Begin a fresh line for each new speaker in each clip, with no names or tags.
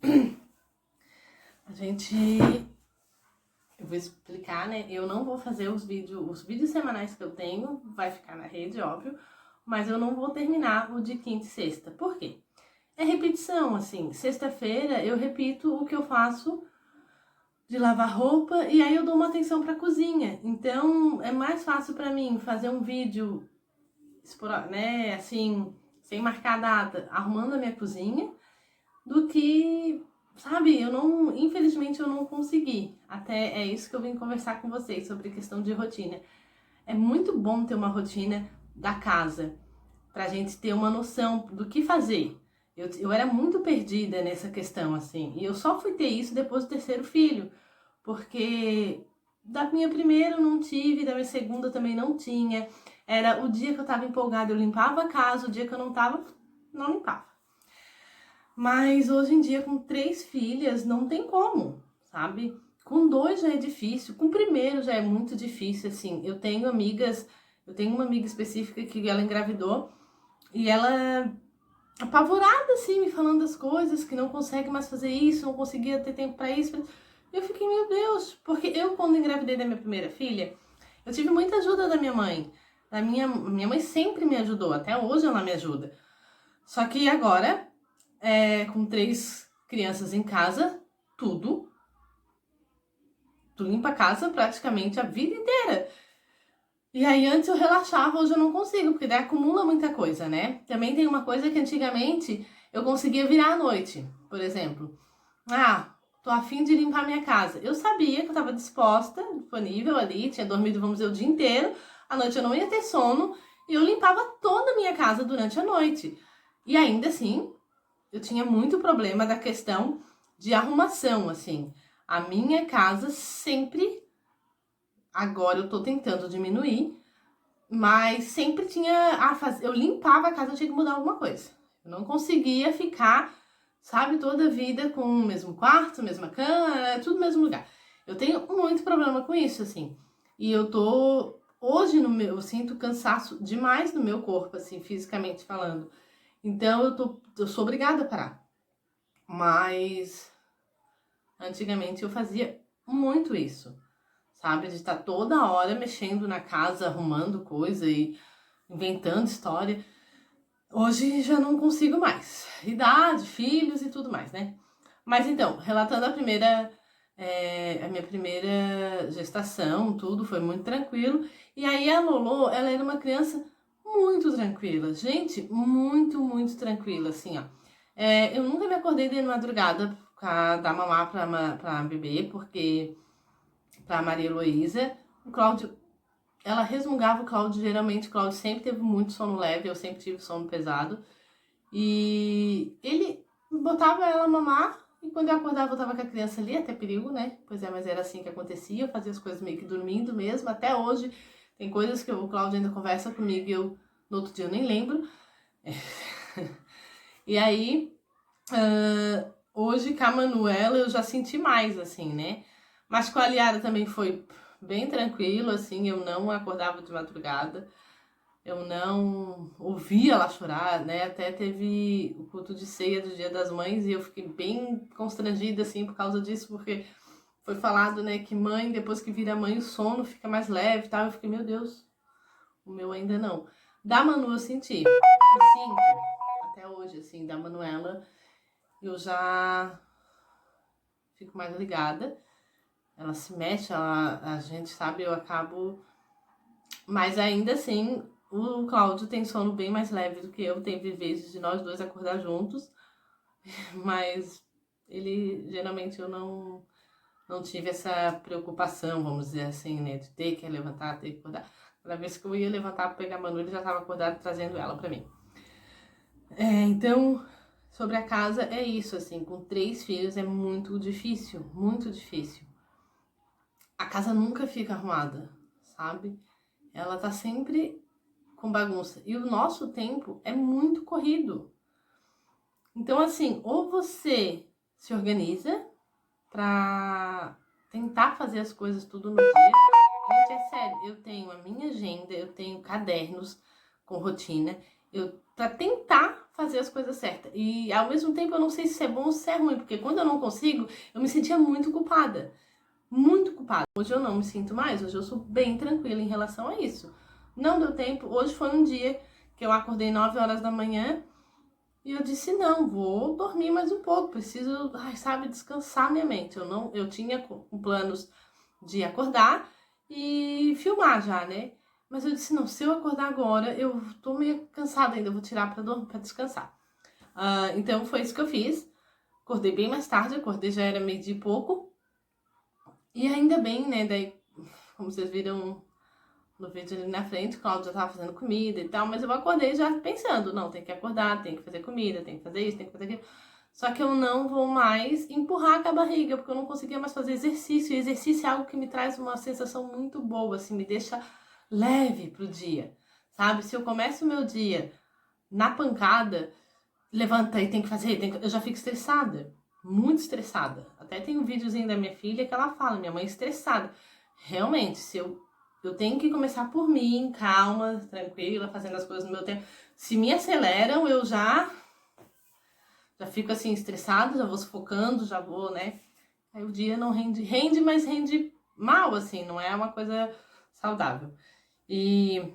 A gente... Eu vou explicar, né? Eu não vou fazer os vídeos semanais que eu tenho, vai ficar na rede, óbvio, mas eu não vou terminar o de quinta e sexta. Por quê? É repetição, assim. Sexta-feira eu repito o que eu faço de lavar roupa e aí eu dou uma atenção pra cozinha. Então é mais fácil pra mim fazer um vídeo, né, assim, sem marcar a data, arrumando a minha cozinha, do que, sabe, infelizmente eu não consegui. Até é isso que eu vim conversar com vocês sobre questão de rotina. É muito bom ter uma rotina da casa, pra gente ter uma noção do que fazer. Eu era muito perdida nessa questão, assim, e eu só fui ter isso depois do terceiro filho, porque da minha primeira eu não tive, da minha segunda também não tinha. Era o dia que eu tava empolgada, eu limpava a casa, o dia que eu não tava, não limpava. Mas hoje em dia, com 3 filhas, não tem como, sabe? Com 2 já é difícil, com o primeiro já é muito difícil, assim. Eu tenho uma amiga específica que ela engravidou e ela apavorada, assim, me falando das coisas, que não consegue mais fazer isso, não conseguia ter tempo pra isso. Eu fiquei, meu Deus, porque eu, quando engravidei da minha primeira filha, eu tive muita ajuda da minha mãe. Minha mãe sempre me ajudou, até hoje ela me ajuda. Só que agora, com 3 crianças em casa, tu limpa a casa praticamente a vida inteira. E aí antes eu relaxava, hoje eu não consigo, porque daí acumula muita coisa, né? Também tem uma coisa que antigamente eu conseguia virar à noite, por exemplo. Ah, tô a fim de limpar minha casa. Eu sabia que eu tava disposta, disponível ali, tinha dormido, vamos dizer, o dia inteiro. À noite eu não ia ter sono e eu limpava toda a minha casa durante a noite. E ainda assim, eu tinha muito problema da questão de arrumação, assim. A minha casa sempre, agora eu tô tentando diminuir, mas sempre tinha a fazer. Eu limpava a casa, eu tinha que mudar alguma coisa. Eu não conseguia ficar, sabe, toda a vida com o mesmo quarto, mesma cama, tudo no mesmo lugar. Eu tenho muito problema com isso, assim. E eu tô. Hoje eu sinto cansaço demais no meu corpo, assim, fisicamente falando. Então eu sou obrigada a parar. Mas antigamente eu fazia muito isso, sabe? De estar toda hora mexendo na casa, arrumando coisa e inventando história. Hoje já não consigo mais. Idade, filhos e tudo mais, né? Mas então, relatando a minha primeira gestação, tudo foi muito tranquilo. E aí a Lolo, ela era uma criança muito tranquila. Gente, muito, muito tranquila, assim, ó. Eu nunca me acordei de madrugada pra dar mamar pra bebê, porque pra Maria Heloísa, o Cláudio, ela resmungava o Cláudio, geralmente o Cláudio sempre teve muito sono leve, eu sempre tive sono pesado. E ele botava ela a mamar, e quando eu acordava eu tava com a criança ali, até perigo, né? Pois é, mas era assim que acontecia, eu fazia as coisas meio que dormindo mesmo, até hoje. Tem coisas que o Cláudio ainda conversa comigo e eu, no outro dia, eu nem lembro. E aí, hoje com a Manuela eu já senti mais, assim, né? Mas com a Liara também foi bem tranquilo, assim, eu não acordava de madrugada. Eu não ouvia ela chorar, né? Até teve o culto de ceia do Dia das Mães e eu fiquei bem constrangida, assim, por causa disso, porque foi falado, né, que mãe, depois que vira mãe, o sono fica mais leve e tal. Eu fiquei, meu Deus, o meu ainda não. Da Manu eu senti, e sinto, até hoje, assim, da Manuela, eu já fico mais ligada. Ela se mexe, a gente sabe, eu acabo... Mas ainda assim, o Cláudio tem sono bem mais leve do que eu. Teve vezes de nós dois acordar juntos, mas ele, geralmente, eu não tive essa preocupação, vamos dizer assim, né? De ter que levantar, ter que acordar. Cada vez que eu ia levantar para pegar a Manu, ele já estava acordado trazendo ela para mim. Então, sobre a casa, é isso, assim, com 3 filhos é muito difícil, muito difícil. A casa nunca fica arrumada, sabe? Ela tá sempre com bagunça. E o nosso tempo é muito corrido. Então, assim, ou você se organiza pra tentar fazer as coisas tudo no dia. Gente, é sério, eu tenho a minha agenda, eu tenho cadernos com rotina. Pra tentar fazer as coisas certas. E ao mesmo tempo eu não sei se isso é bom ou se é ruim, porque quando eu não consigo, eu me sentia muito culpada. Muito culpada. Hoje eu não me sinto mais, hoje eu sou bem tranquila em relação a isso. Não deu tempo, hoje foi um dia que eu acordei 9 horas da manhã e eu disse, não, vou dormir mais um pouco, preciso, sabe, descansar minha mente. Eu tinha planos de acordar e filmar já, né? Mas eu disse, não, se eu acordar agora, eu tô meio cansada ainda, eu vou tirar pra descansar. Então foi isso que eu fiz. Acordei bem mais tarde, acordei já era 12:00 e pouco. E ainda bem, né, daí, como vocês viram no vídeo ali na frente, o Cláudio já tava fazendo comida e tal, mas eu acordei já pensando, não, tem que acordar, tem que fazer comida, tem que fazer isso, tem que fazer aquilo. Só que eu não vou mais empurrar com a barriga, porque eu não conseguia mais fazer exercício. E exercício é algo que me traz uma sensação muito boa, assim, me deixa leve pro dia, sabe? Se eu começo o meu dia na pancada, levanta e tem que fazer, eu já fico estressada, muito estressada. Até tem um videozinho da minha filha que ela fala, minha mãe é estressada. Realmente, se eu tenho que começar por mim, calma, tranquila, fazendo as coisas no meu tempo. Se me aceleram, eu já fico assim, estressada, já vou sufocando, já vou, né? Aí o dia não rende, mas rende mal, assim, não é uma coisa saudável. E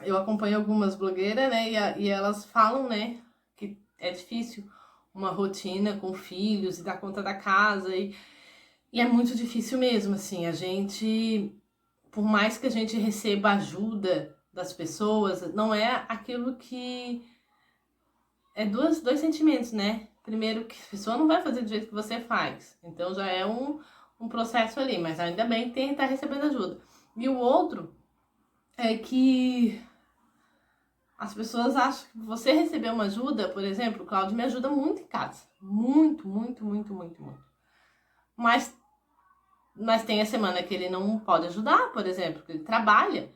eu acompanho algumas blogueiras, né, e elas falam, né, que é difícil uma rotina com filhos e dar conta da casa, e é muito difícil mesmo, assim, a gente, por mais que a gente receba ajuda das pessoas, não é aquilo que... É dois sentimentos, né? Primeiro, que a pessoa não vai fazer do jeito que você faz. Então já é um processo ali, mas ainda bem que tem que estar recebendo ajuda. E o outro é que as pessoas acham que você receber uma ajuda, por exemplo, o Cláudio me ajuda muito em casa. Muito, muito, muito, muito, muito. Mas tem a semana que ele não pode ajudar, por exemplo, porque ele trabalha,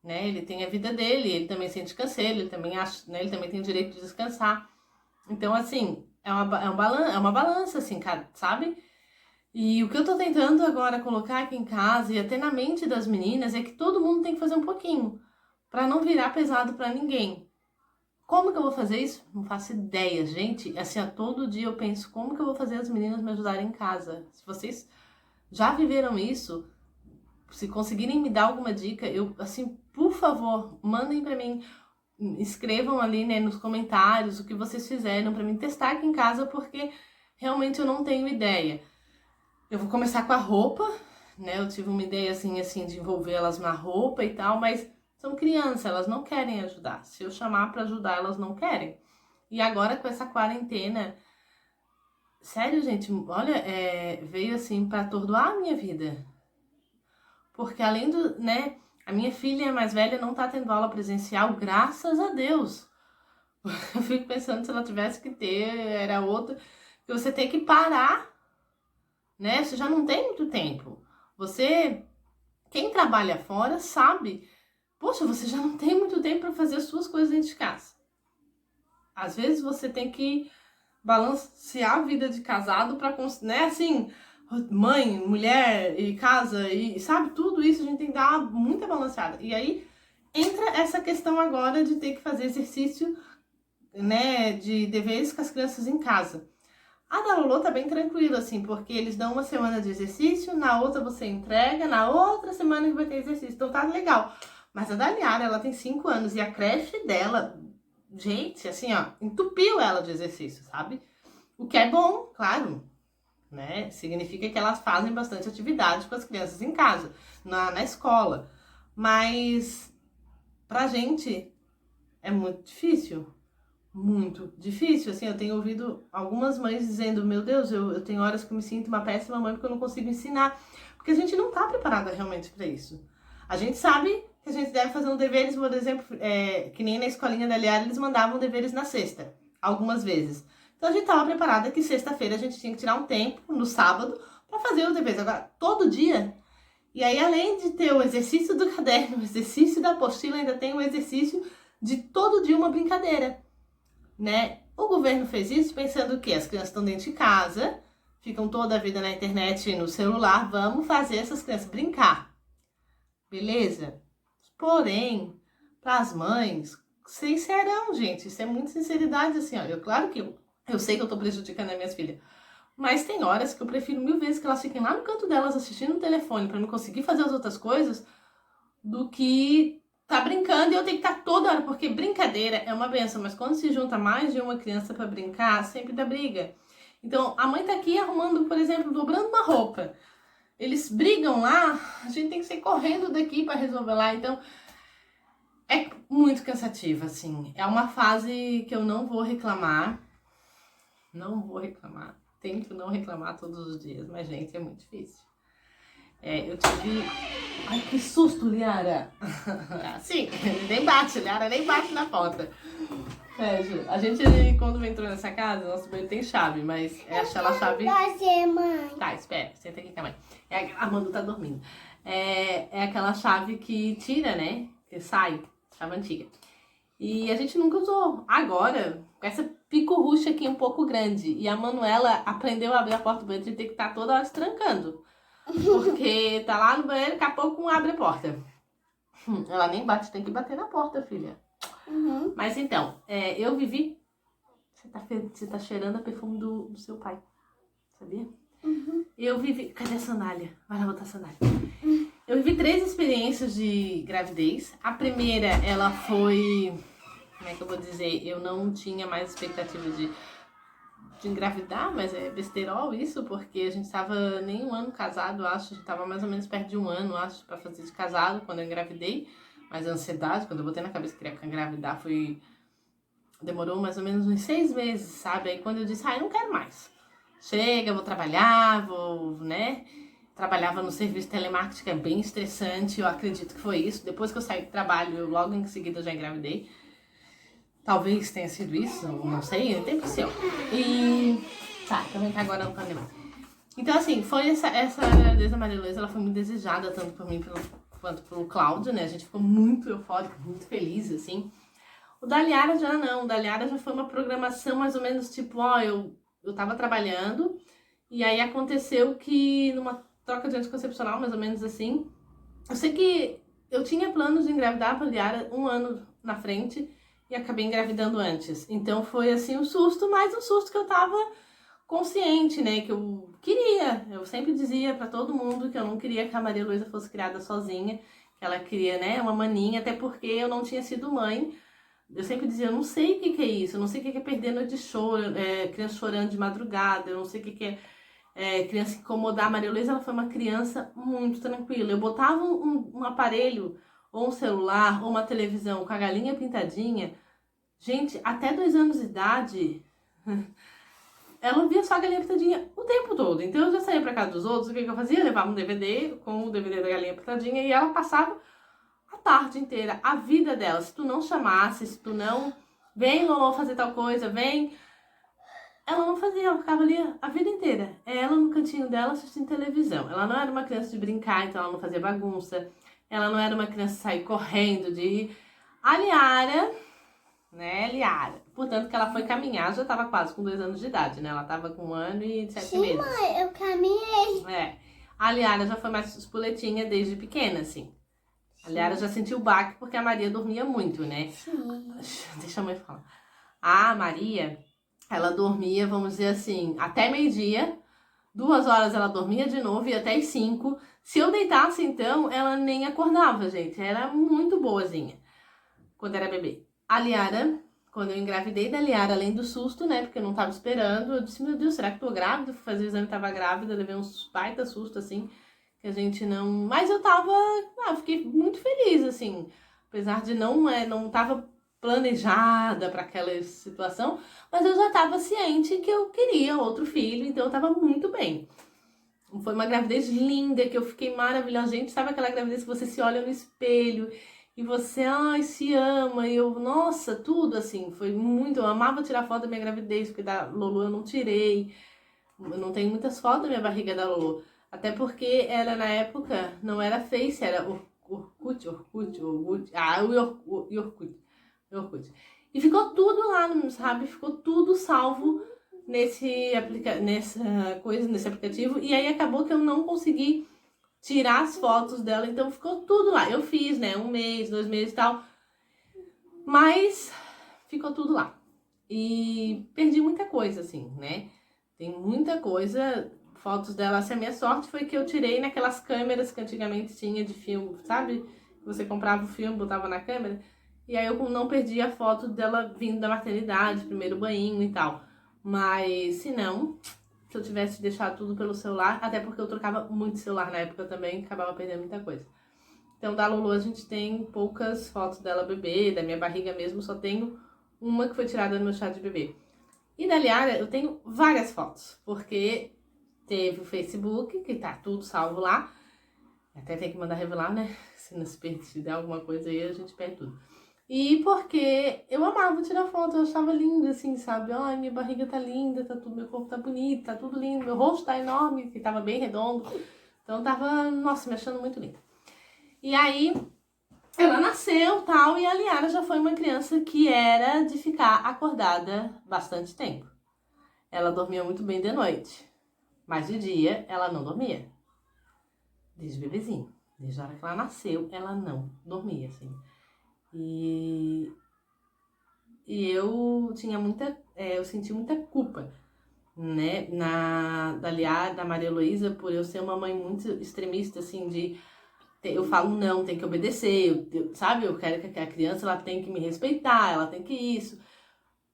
né? Ele tem a vida dele, ele também sente canseiro, ele também acha, né? Ele também tem o direito de descansar. Então, assim, é uma balança, assim, sabe? E o que eu tô tentando agora colocar aqui em casa e até na mente das meninas é que todo mundo tem que fazer um pouquinho, pra não virar pesado pra ninguém. Como que eu vou fazer isso? Não faço ideia, gente. Assim, todo dia eu penso, como que eu vou fazer as meninas me ajudarem em casa? Se vocês já viveram isso, se conseguirem me dar alguma dica, assim, por favor, mandem pra mim. Escrevam ali, né, nos comentários o que vocês fizeram pra mim testar aqui em casa, porque realmente eu não tenho ideia. Eu vou começar com a roupa, né, eu tive uma ideia assim de envolver elas na roupa e tal, mas são crianças, elas não querem ajudar. Se eu chamar pra ajudar, elas não querem. E agora com essa quarentena, sério, gente, olha, veio assim pra atordoar a minha vida. Porque além do, né, a minha filha mais velha não tá tendo aula presencial, graças a Deus. Eu fico pensando, se ela tivesse que ter, era outra. Que você tem que parar, né? Você já não tem muito tempo. Quem trabalha fora sabe. Poxa, você já não tem muito tempo para fazer as suas coisas dentro de casa. Às vezes você tem que balancear a vida de casado para, né, assim, mãe, mulher e casa e sabe, tudo isso a gente tem que dar muita balanceada. E aí entra essa questão agora de ter que fazer exercício, né, de deveres com as crianças em casa. A da Lolo tá bem tranquila, assim, porque eles dão uma semana de exercício, na outra você entrega, na outra semana que vai ter exercício, então tá legal. Mas a da Liara, ela tem 5 anos e a creche dela, gente, assim, ó, entupiu ela de exercício, sabe? O que é bom, claro, né? Significa que elas fazem bastante atividade com as crianças em casa, na escola. Mas pra gente é muito difícil. Muito difícil, assim, eu tenho ouvido algumas mães dizendo, meu Deus, eu tenho horas que eu me sinto uma péssima mãe porque eu não consigo ensinar, porque a gente não tá preparada realmente para isso. A gente sabe que a gente deve fazer um deveres, por exemplo, que nem na escolinha da Liara, eles mandavam deveres na sexta, algumas vezes. Então a gente tava preparada que sexta-feira a gente tinha que tirar um tempo, no sábado, para fazer os deveres. Agora, todo dia. E aí, além de ter o exercício do caderno, o exercício da apostila, ainda tem o exercício de todo dia uma brincadeira. Né? O governo fez isso pensando que as crianças estão dentro de casa, ficam toda a vida na internet e no celular, vamos fazer essas crianças brincar. Beleza? Porém, para as mães, sincerão, gente. Isso é muito sinceridade, assim, ó. Claro que eu sei que eu tô prejudicando as minhas filhas. Mas tem horas que eu prefiro 1000 vezes que elas fiquem lá no canto delas assistindo o telefone pra não conseguir fazer as outras coisas do que tá brincando e eu tenho que estar toda hora, porque brincadeira é uma benção, mas quando se junta mais de uma criança pra brincar, sempre dá briga. Então, a mãe tá aqui arrumando, por exemplo, dobrando uma roupa. Eles brigam lá, a gente tem que sair correndo daqui pra resolver lá. Então, é muito cansativo, assim. É uma fase que eu não vou reclamar. Não vou reclamar. Tento não reclamar todos os dias, mas, gente, é muito difícil. Eu tive... Ai, que susto, Liara! Sim, nem bate, Liara nem bate na porta. Ju, a gente, quando entrou nessa casa, nosso banheiro tem chave, mas é aquela chave...
Você, mãe.
Tá, espera, senta aqui com a mãe. A Manu tá dormindo. É aquela chave que tira, né? Que sai, chave antiga. E a gente nunca usou. Agora, com essa pico-ruxa aqui um pouco grande, e a Manuela aprendeu a abrir a porta do banheiro, a gente tem que estar toda hora se trancando. Porque tá lá no banheiro, daqui a pouco abre a porta. Ela nem bate, tem que bater na porta, filha.
Uhum.
Mas então, eu vivi... Você tá cheirando a perfume do seu pai, sabia?
Uhum.
Eu vivi... Cadê a sandália? Vai lá botar a sandália. Eu vivi 3 experiências de gravidez. A primeira, ela foi... Como é que eu vou dizer? Eu não tinha mais expectativa de engravidar, mas é besterol isso, porque a gente tava nem um ano casado, acho. A gente tava mais ou menos perto de um ano, acho, pra fazer de casado quando eu engravidei. Mas a ansiedade, quando eu botei na cabeça que queria engravidar, demorou mais ou menos uns 6 meses, sabe? Aí quando eu disse, eu não quero mais. Chega, vou trabalhar, né? Trabalhava no serviço de telemarketing, que é bem estressante, eu acredito que foi isso. Depois que eu saí do trabalho, eu logo em seguida já engravidei. Talvez tenha sido isso, não sei, tem que ser. E... Tá, também tá agora no pandemia. Então, assim, foi essa gravidez da Maria Luísa, ela foi muito desejada, tanto por mim quanto pelo Cláudio, né? A gente ficou muito eufórico, muito feliz, assim. O da Liara já não, o da Liara já foi uma programação mais ou menos tipo, eu tava trabalhando, e aí aconteceu que numa troca de anticoncepcional, mais ou menos assim, eu sei que eu tinha planos de engravidar pra Liara 1 ano na frente, e acabei engravidando antes. Então foi assim um susto, mas um susto que eu tava consciente, né, que eu queria. Eu sempre dizia pra todo mundo que eu não queria que a Maria Luísa fosse criada sozinha, que ela queria, né, uma maninha, até porque eu não tinha sido mãe. Eu sempre dizia, eu não sei o que é isso, eu não sei o que é perder noite de choro, criança chorando de madrugada, eu não sei o que é criança incomodar. A Maria Luísa, ela foi uma criança muito tranquila. Eu botava um aparelho, ou um celular, ou uma televisão com a galinha pintadinha, gente, até 2 anos de idade, ela ouvia só a galinha pintadinha o tempo todo. Então eu já saía pra casa dos outros, o que eu fazia? Eu levava um DVD com o DVD da galinha pintadinha e ela passava a tarde inteira, a vida dela. Se tu não chamasse, se tu não... Vem, Lolo, fazer tal coisa, vem... Ela não fazia, ela ficava ali a vida inteira. Ela no cantinho dela assistindo televisão. Ela não era uma criança de brincar, então ela não fazia bagunça. Ela não era uma criança de sair correndo, de ir... A Liara, né, Liara. Portanto, que ela foi caminhar, já estava quase com 2 anos de idade, né? Ela estava com 1 ano e 7 meses.
Sim, mãe, eu caminhei.
A Liara já foi mais espoletinha desde pequena, assim. A Liara já sentiu o baque porque a Maria dormia muito, né?
Sim.
Deixa a mãe falar. A Maria, ela dormia, vamos dizer assim, até meio-dia. 2 horas ela dormia de novo e até as 5. Se eu deitasse, então, ela nem acordava, gente. Era muito boazinha quando era bebê. A Liara, quando eu engravidei da Liara, além do susto, né? Porque eu não tava esperando, eu disse, meu Deus, será que tô grávida? Fui fazer o exame, tava grávida, levei uns baita susto, assim, que a gente não... Mas eu tava... fiquei muito feliz, assim. Apesar de não tava planejada para aquela situação, mas eu já tava ciente que eu queria outro filho, então eu tava muito bem. Foi uma gravidez linda, que eu fiquei maravilhosa. Gente, sabe aquela gravidez que você se olha no espelho e você, se ama, e eu, nossa, tudo assim, foi muito, eu amava tirar foto da minha gravidez, porque da Lolo eu não tirei, eu não tenho muitas fotos da minha barriga da Lolo, até porque ela na época não era Face, era Orkut, Orkut. E ficou tudo lá, sabe, ficou tudo salvo nesse aplicativo, e aí acabou que eu não consegui tirar as fotos dela, então ficou tudo lá. Eu fiz, né, 1 mês, 2 meses e tal. Mas ficou tudo lá. E perdi muita coisa, assim, né? Tem muita coisa, fotos dela. Assim, a minha sorte foi que eu tirei naquelas câmeras que antigamente tinha de filme, sabe? Você comprava o filme, botava na câmera. E aí eu não perdi a foto dela vindo da maternidade, primeiro banho e tal. Mas, se não, se eu tivesse deixado tudo pelo celular, até porque eu trocava muito celular na época também, acabava perdendo muita coisa. Então, da Lulu a gente tem poucas fotos dela bebê, da minha barriga mesmo, só tenho uma que foi tirada no meu chá de bebê. E da Liara eu tenho várias fotos, porque teve o Facebook, que tá tudo salvo lá. Até tem que mandar revelar, né? Se não se der alguma coisa aí, a gente perde tudo. E porque eu amava tirar foto, eu achava lindo, assim, sabe? Ai, minha barriga tá linda, tá tudo, meu corpo tá bonito, tá tudo lindo, meu rosto tá enorme, que tava bem redondo. Então tava, nossa, me achando muito linda. E aí, ela nasceu tal, e a Liara já foi uma criança que era de ficar acordada bastante tempo. Ela dormia muito bem de noite, mas de dia ela não dormia. Desde bebezinho, desde a hora que ela nasceu, ela não dormia, assim. E eu tinha eu senti muita culpa, né, da Liara, da Maria Heloísa, por eu ser uma mãe muito extremista, assim, eu falo não, tem que obedecer, sabe? Eu quero que a criança, ela tem que me respeitar, ela tem que isso,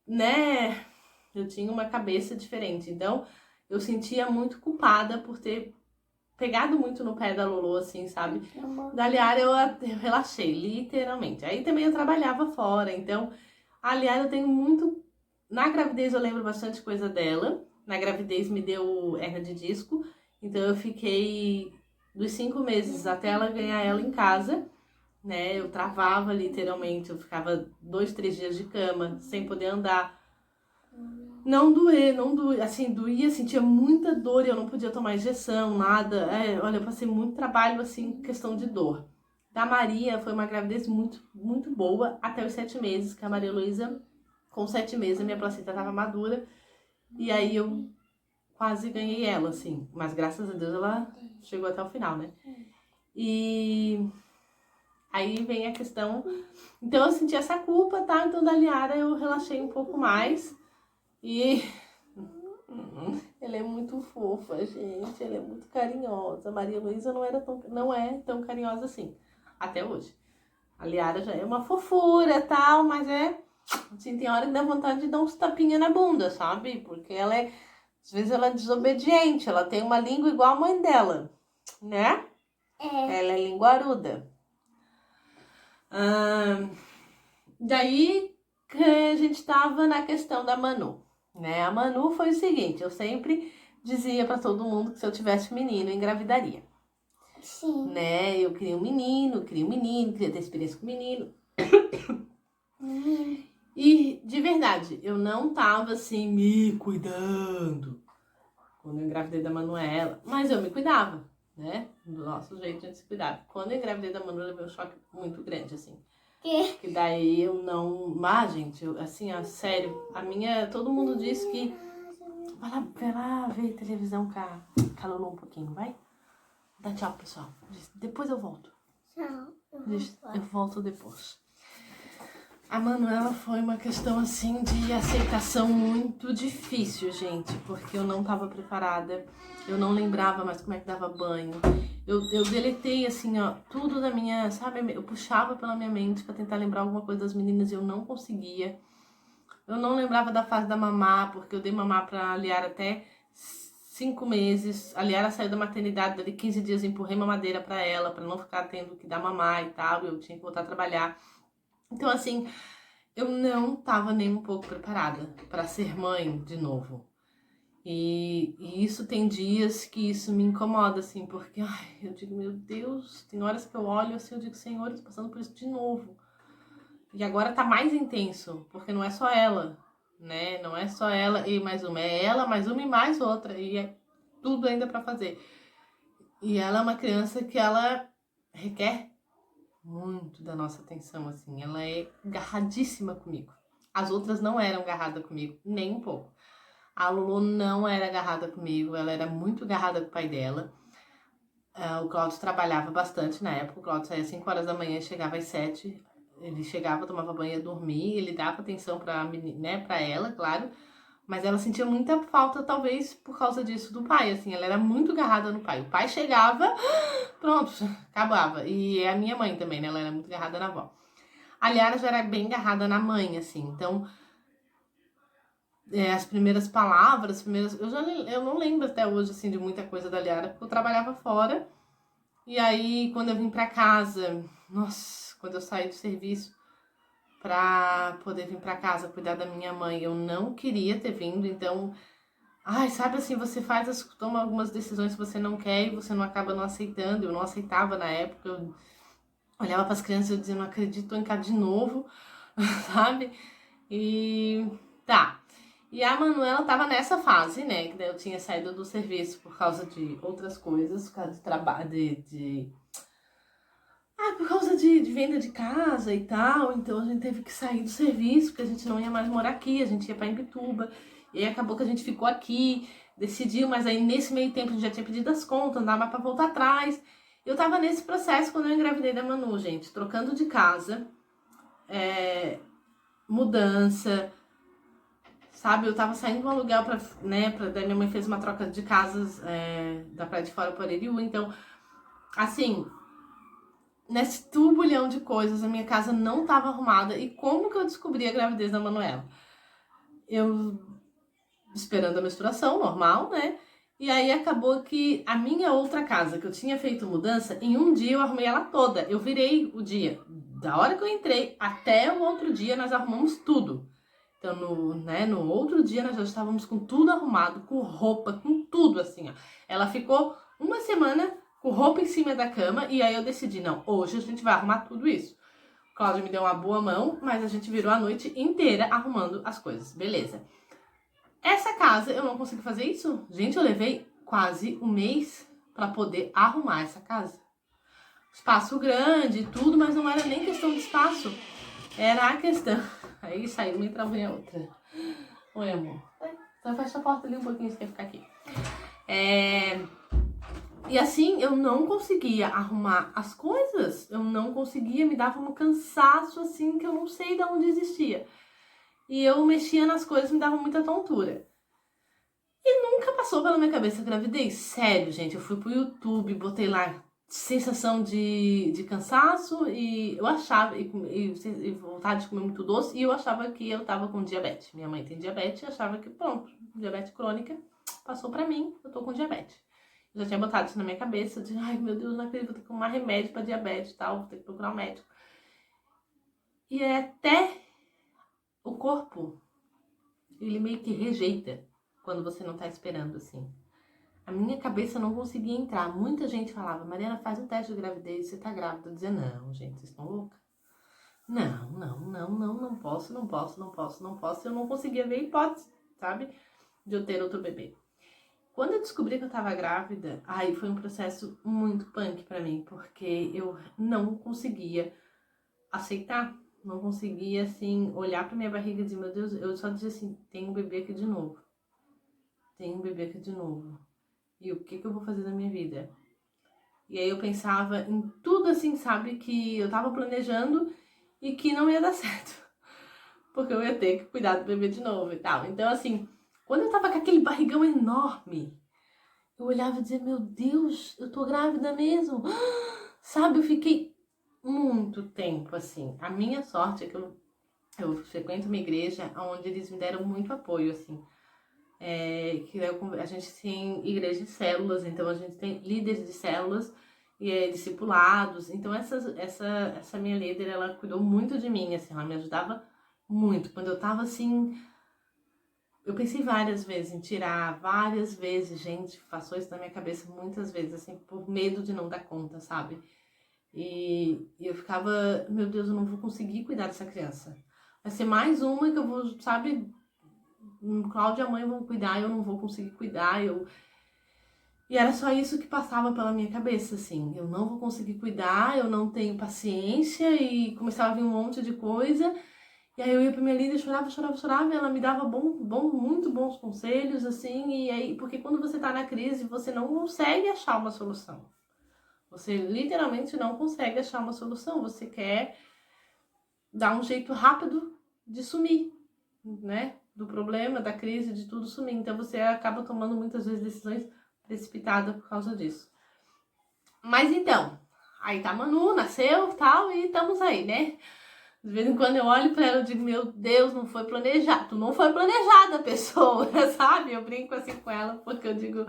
né? Eu tinha uma cabeça diferente, então eu sentia muito culpada por ter pegado muito no pé da Lolo, assim, sabe? Da Liara eu relaxei, literalmente. Aí também eu trabalhava fora, então a Liara eu tenho muito... Na gravidez eu lembro bastante coisa dela, na gravidez me deu hernia de disco, então eu fiquei dos 5 meses até ela ganhar ela em casa, né? Eu travava literalmente, eu ficava 2, 3 dias de cama, sem poder andar. Não doía, assim, doía, sentia muita dor e eu não podia tomar injeção, nada. Olha, eu passei muito trabalho, assim, questão de dor. Da Maria foi uma gravidez muito, muito boa, até os 7 meses, que a Maria Heloísa, com 7 meses, a minha placenta estava madura, e aí eu quase ganhei ela, assim. Mas graças a Deus ela chegou até o final, né? E aí vem a questão... Então eu senti essa culpa, tá? Então da Liara eu relaxei um pouco mais. E ela é muito fofa, gente. Ela é muito carinhosa. A Maria Heloísa não é tão carinhosa assim, até hoje. A Liara já é uma fofura e tal, mas assim, tem hora que dá vontade de dar uns tapinha na bunda, sabe? Porque às vezes ela é desobediente, ela tem uma língua igual a mãe dela, né? Ela é linguaruda. Daí que a gente tava na questão da Manu, né? A Manu foi o seguinte, eu sempre dizia pra todo mundo que se eu tivesse menino, eu engravidaria.
Sim.
Né? Eu queria um menino, queria ter experiência com menino. E, de verdade, eu não tava, assim, me cuidando quando eu engravidei da Manuela, mas eu me cuidava, né? Do nosso jeito de se cuidar. Quando eu engravidei da Manu, eu levei um choque muito grande, assim. Que daí eu não... Mas, gente, assim, ó, sério, todo mundo diz que... Vai lá ver televisão com a Lulu um pouquinho, vai? Dá tchau, pessoal. Depois eu volto.
Tchau.
Eu volto depois. A Manuela foi uma questão, assim, de aceitação muito difícil, gente. Porque eu não tava preparada. Eu não lembrava mais como é que dava banho. Eu deletei, assim, ó, tudo da minha... Sabe, eu puxava pela minha mente pra tentar lembrar alguma coisa das meninas e eu não conseguia. Eu não lembrava da fase da mamá, porque eu dei mamar pra Liara até 5 meses. A Liara saiu da maternidade, dali 15 dias eu empurrei mamadeira pra ela, pra não ficar tendo que dar mamar e tal. Eu tinha que voltar a trabalhar. Então, assim, eu não tava nem um pouco preparada pra ser mãe de novo. E isso tem dias que isso me incomoda, assim, porque eu digo, meu Deus, tem horas que eu olho assim, eu digo, Senhor, eu tô passando por isso de novo. E agora tá mais intenso, porque não é só ela, né? Não é só ela e mais uma, é ela, mais uma e mais outra, e é tudo ainda pra fazer. E ela é uma criança que ela requer muito da nossa atenção, assim, ela é garradíssima comigo. As outras não eram garradas comigo, nem um pouco. A Lulu não era agarrada comigo, ela era muito agarrada com o pai dela. O Cláudio trabalhava bastante na época, o Cláudio saía às 5 horas da manhã e chegava às 7. Ele chegava, tomava banho, ia dormir, ele dava atenção né, pra ela, claro, mas ela sentia muita falta, talvez por causa disso, do pai, assim, ela era muito agarrada no pai. O pai chegava, pronto, acabava. E a minha mãe também, né, ela era muito agarrada na avó. A Liara já era bem agarrada na mãe, assim, então as primeiras palavras, eu não lembro até hoje, assim, de muita coisa da Liara, porque eu trabalhava fora. E aí, quando eu vim pra casa, nossa, quando eu saí do serviço pra poder vir pra casa cuidar da minha mãe, eu não queria ter vindo, então, ai, sabe assim, toma algumas decisões que você não quer e você não acaba não aceitando. Eu não aceitava na época, eu olhava pras crianças e eu dizia, não acredito, tô em casa de novo, sabe? E tá. E a Manuela tava nessa fase, né? Que daí eu tinha saído do serviço por causa de outras coisas, por causa de trabalho, por causa de venda de casa e tal. Então a gente teve que sair do serviço, porque a gente não ia mais morar aqui, a gente ia pra Imbituba. E aí acabou que a gente ficou aqui, decidiu, mas aí nesse meio tempo a gente já tinha pedido as contas, não dava mais pra voltar atrás. Eu tava nesse processo quando eu engravidei da Manu, gente, trocando de casa, mudança. Sabe, eu tava saindo do aluguel daí minha mãe fez uma troca de casas da Praia de Fora para Aririu, então, assim, nesse turbulhão de coisas, a minha casa não tava arrumada. E como que eu descobri a gravidez da Manuela? Eu esperando a menstruação, normal, né? E aí acabou que a minha outra casa, que eu tinha feito mudança, em um dia eu arrumei ela toda. Eu virei o dia, da hora que eu entrei até o outro dia, nós arrumamos tudo. Então, no outro dia, nós já estávamos com tudo arrumado, com roupa, com tudo, assim, ó. Ela ficou uma semana com roupa em cima da cama, e aí eu decidi, não, hoje a gente vai arrumar tudo isso. Cláudia me deu uma boa mão, mas a gente virou a noite inteira arrumando as coisas, beleza. Essa casa, eu não consegui fazer isso. Gente, eu levei quase um mês para poder arrumar essa casa. Espaço grande e tudo, mas não era nem questão de espaço. Era a questão. Aí saiu uma e travei a outra. Oi, amor. Então fecha a porta ali um pouquinho, você quer ficar aqui. E assim, eu não conseguia arrumar as coisas. Eu não conseguia, me dava um cansaço assim que eu não sei de onde existia. E eu mexia nas coisas, me dava muita tontura. E nunca passou pela minha cabeça a gravidez. Sério, gente, eu fui pro YouTube, botei lá sensação de cansaço e eu achava, e vontade de comer muito doce, e eu achava que eu tava com diabetes. Minha mãe tem diabetes e achava que, pronto, diabetes crônica, passou pra mim, eu tô com diabetes. Eu já tinha botado isso na minha cabeça, de, ai meu Deus, não acredito, vou ter que tomar remédio pra diabetes e tal, vou ter que procurar um médico. E até o corpo, ele meio que rejeita quando você não tá esperando, assim. A minha cabeça não conseguia entrar. Muita gente falava, Mariana, faz um teste de gravidez, você tá grávida. Eu dizia, não, gente, vocês estão loucas? Não posso. Eu não conseguia ver a hipótese, sabe? De eu ter outro bebê. Quando eu descobri que eu tava grávida, aí foi um processo muito punk pra mim, porque eu não conseguia aceitar. Não conseguia, assim, olhar pra minha barriga e dizer, meu Deus, eu só dizia assim, tem um bebê aqui de novo. Tem um bebê aqui de novo. E o que eu vou fazer da minha vida? E aí eu pensava em tudo assim, sabe? Que eu tava planejando e que não ia dar certo. Porque eu ia ter que cuidar do bebê de novo e tal. Então, assim, quando eu tava com aquele barrigão enorme, eu olhava e dizia, meu Deus, eu tô grávida mesmo. Sabe, eu fiquei muito tempo assim. A minha sorte é que eu frequento uma igreja onde eles me deram muito apoio, assim. A gente tem igreja de células, então a gente tem líderes de células e discipulados. Então essa minha líder, ela cuidou muito de mim, assim, ela me ajudava muito. Quando eu tava assim, eu pensei várias vezes em tirar, várias vezes, gente, passou isso na minha cabeça muitas vezes, assim, por medo de não dar conta, sabe? E eu ficava, meu Deus, eu não vou conseguir cuidar dessa criança. Vai ser mais uma que eu vou, sabe, Cláudia e a mãe vão cuidar, eu não vou conseguir cuidar, E era só isso que passava pela minha cabeça, assim, eu não vou conseguir cuidar, eu não tenho paciência, e começava a vir um monte de coisa, e aí eu ia pra minha líder, chorava, e ela me dava muito bons conselhos, assim, e aí, porque quando você tá na crise, você não consegue achar uma solução. Você literalmente não consegue achar uma solução, você quer dá um jeito rápido de sumir, né? Do problema, da crise, de tudo sumir. Então você acaba tomando muitas vezes decisões precipitadas por causa disso. Mas então, aí tá a Manu, nasceu, tal, e estamos aí, né? De vez em quando eu olho pra ela e digo, meu Deus, não foi planejado. Tu não foi planejada, pessoa, sabe? Eu brinco assim com ela porque eu digo,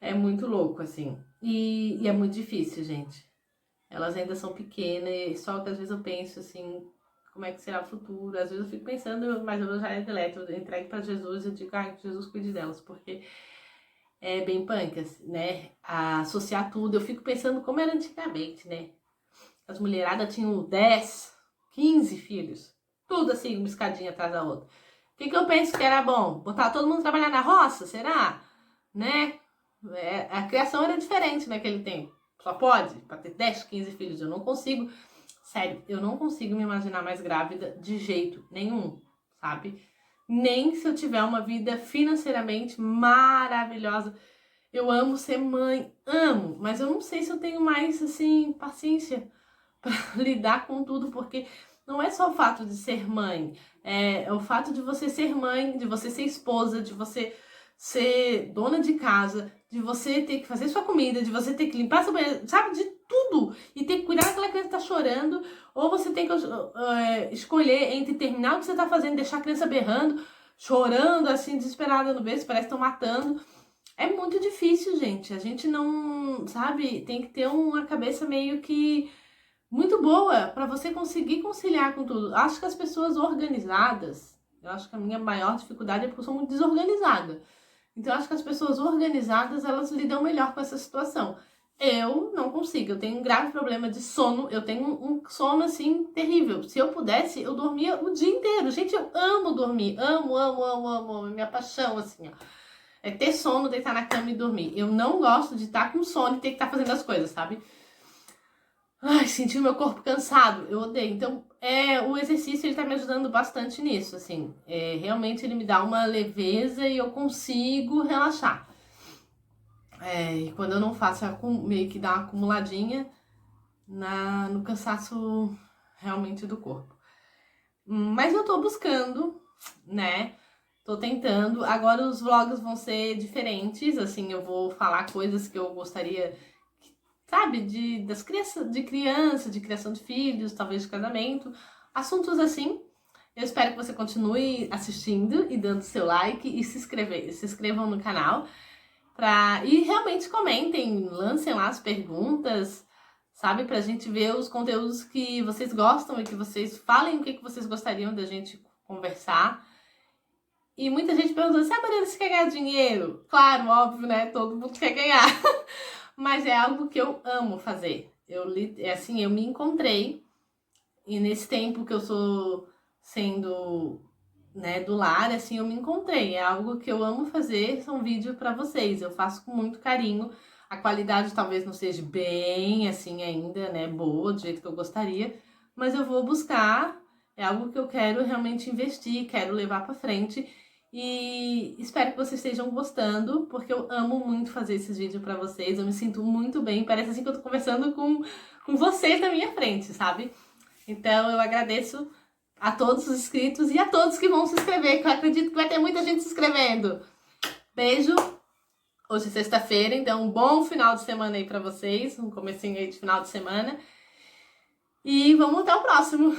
é muito louco, assim. E é muito difícil, gente. Elas ainda são pequenas, só que às vezes eu penso assim, como é que será o futuro? Às vezes eu fico pensando, mas eu já deleto, eu entrego pra Jesus e digo, ai, que Jesus cuide delas, porque é bem punk, assim, né? Associar tudo. Eu fico pensando como era antigamente, né? As mulheradas tinham 10, 15 filhos. Tudo assim, uma escadinha atrás da outra. O que eu penso que era bom? Botar todo mundo trabalhar na roça? Será? Né? A criação era diferente naquele tempo. Só pode? Pra ter 10, 15 filhos. Eu não consigo. Sério, eu não consigo me imaginar mais grávida de jeito nenhum, sabe? Nem se eu tiver uma vida financeiramente maravilhosa. Eu amo ser mãe, amo, mas eu não sei se eu tenho mais, assim, paciência para lidar com tudo, porque não é só o fato de ser mãe, é o fato de você ser mãe, de você ser esposa, de você ser dona de casa, de você ter que fazer sua comida, de você ter que limpar seu banheiro, sabe, de tudo, e ter que cuidar daquela criança que tá chorando, ou você tem que escolher entre terminar o que você tá fazendo, deixar a criança berrando, chorando, assim, desesperada no berço, parece que estão matando. É muito difícil, gente. A gente não, sabe, tem que ter uma cabeça meio que muito boa para você conseguir conciliar com tudo. Acho que as pessoas organizadas, eu acho que a minha maior dificuldade é porque eu sou muito desorganizada. Então, eu acho que as pessoas organizadas, elas lidam melhor com essa situação. Eu não consigo, eu tenho um grave problema de sono, eu tenho um sono, assim, terrível. Se eu pudesse, eu dormia o dia inteiro. Gente, eu amo dormir, amo, amo, amo, amo, amo, minha paixão, assim, ó. É ter sono, deitar na cama e dormir. Eu não gosto de estar com sono e ter que estar fazendo as coisas, sabe? Ai, sentir o meu corpo cansado, eu odeio. Então, o exercício, ele tá me ajudando bastante nisso, assim. Realmente, ele me dá uma leveza e eu consigo relaxar. E quando eu não faço, meio que dá uma acumuladinha no cansaço realmente do corpo. Mas eu tô buscando, né? Tô tentando. Agora os vlogs vão ser diferentes, assim, eu vou falar coisas que eu gostaria, sabe, de criança, de criação de filhos, talvez de casamento, assuntos assim. Eu espero que você continue assistindo e dando seu like e se inscrevam no canal. E realmente comentem, lancem lá as perguntas, sabe, pra gente ver os conteúdos que vocês gostam e que vocês falem o que vocês gostariam da gente conversar. E muita gente perguntou, se a Mariana se quer ganhar dinheiro? Claro, óbvio, né? Todo mundo quer ganhar. Mas é algo que eu amo fazer. Eu me encontrei. E nesse tempo que eu sou sendo, né, do lar, assim, eu me encontrei. É algo que eu amo fazer, são vídeos pra vocês. Eu faço com muito carinho. A qualidade talvez não seja bem, assim, ainda, né, boa, do jeito que eu gostaria. Mas eu vou buscar. É algo que eu quero realmente investir, quero levar pra frente. E espero que vocês estejam gostando, porque eu amo muito fazer esses vídeos pra vocês. Eu me sinto muito bem, parece assim que eu tô conversando com vocês na minha frente, sabe? Então eu agradeço a todos os inscritos e a todos que vão se inscrever, que eu acredito que vai ter muita gente se inscrevendo. Beijo! Hoje é sexta-feira, então um bom final de semana aí pra vocês, um comecinho aí de final de semana. E vamos até o próximo!